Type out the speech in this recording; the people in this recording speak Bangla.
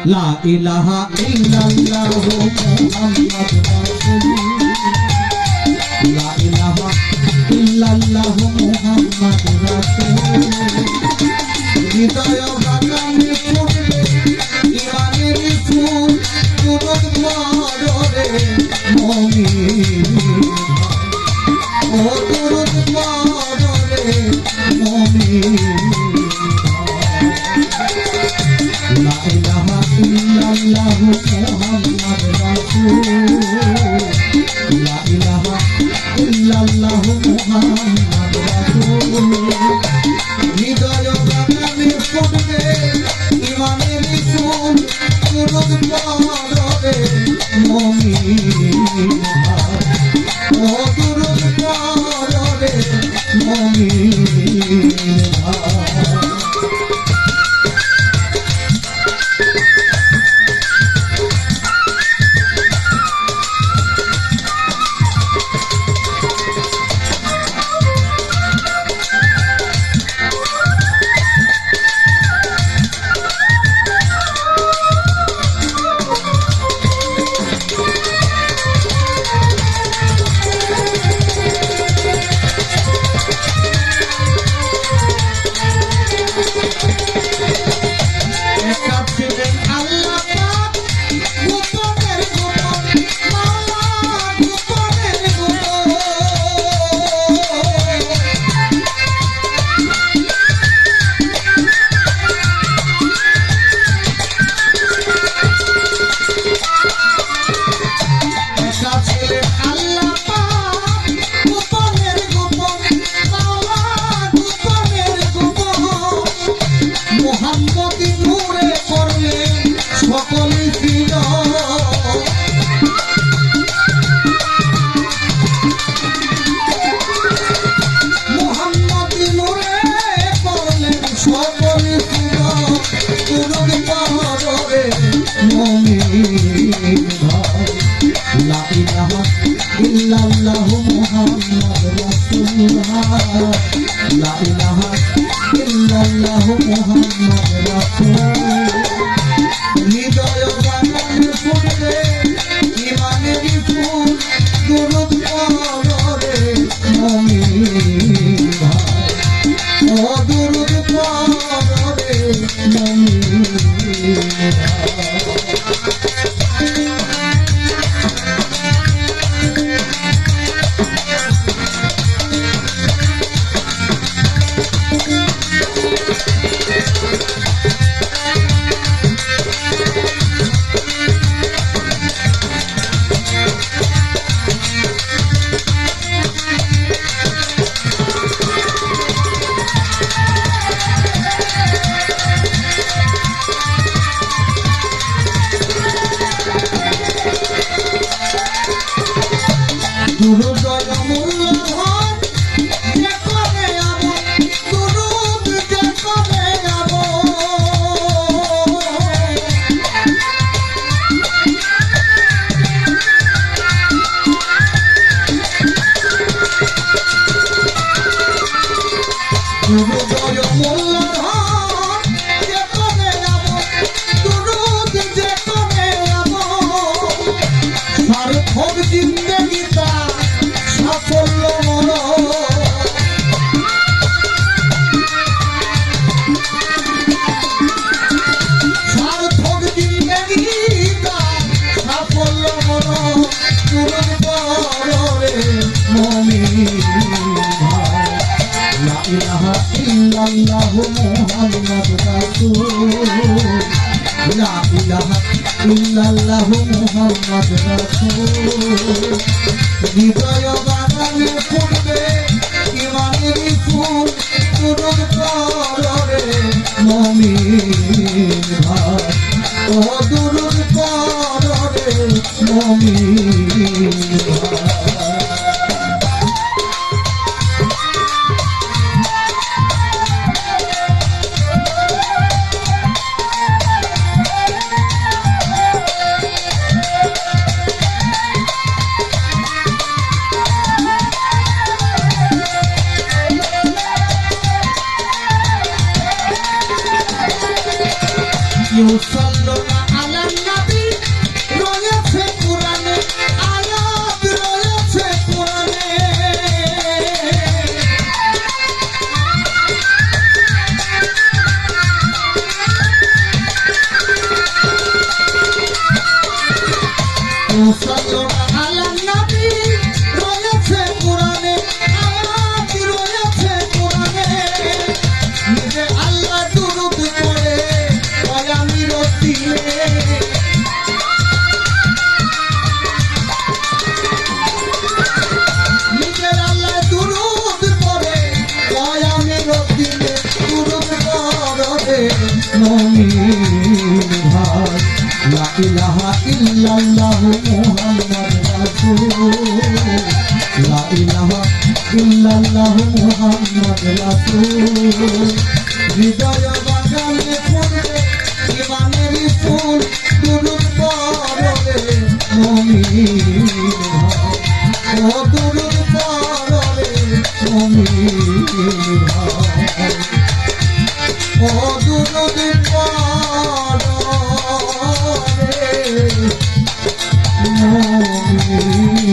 লা ইলাহা ইল্লাল্লাহু মুহাম্মাদুর রাসূলুল্লাহ লা ইলাহা ইল্লাল্লাহু মুহাম্মাদুর রাসূলুল্লাহ হৃদয় বাগানে ফুটবে ইমানের ফুল দুরুদ পড়ে মুমিন ও দুরুদ পড়ে মুমিন লা ইলাহা ইল্লাল্লাহু মুহাম্মাদুর রাসূলুল্লাহ লা ইলাহা ইল্লাল্লাহু মুহাম্মাদুর রাসূলুল্লাহ হৃদয় বাগানে ফুটবে ইমানের ফুল দুরুদ পড়ে মুমিন ও দুরুদ পড়ে মুমিন লা ইলাহা ইল্লাল্লাহু মুহাম্মাদুর রাসূলুল্লাহ লা ইলাহা ইল্লাল্লাহু মুহাম্মাদুর রাসূলুল্লাহ হৃদয় বাগানে ফুটবে ইমানের ফুল দুরুদ পড়ে মুমিন ও দুরুদ পড়ে মুমিন দুরুদ মূল্যধন যেখানে আবো দুরুদ যেখানে আবো দুরুদ মূল্যধন যেখানে আবো দুরুদ যেখানে আবো সার্থক জিন্দেগিটা সাফল্য মন সার্থক জিন্দেগিটা সাফল্য মন দুরুদ পড়ে মুমিন লা ইলাহা ইল্লাল্লাহু মুহাম্মাদুর রাসূলুল্লাহ লা ইলাহা ইল্লাল্লাহু মুহাম্মাদুর রাসূলুল্লাহ হৃদয় বাগানে ফুটবে ইমানের ফুল দুরুদ পড়ে মুমিন ও দুরুদ পড়ে মুমিন يصلون আল্লাহ মুহাম্মদ রাসূল হৃদয় বাগানে ফুটবে ইমানের ফুল দুরূদ পড়ে মুমিন ভাই ও দুরূদ পড়ে মুমিন ভাই ও দুরূদ পড়ে মুমিন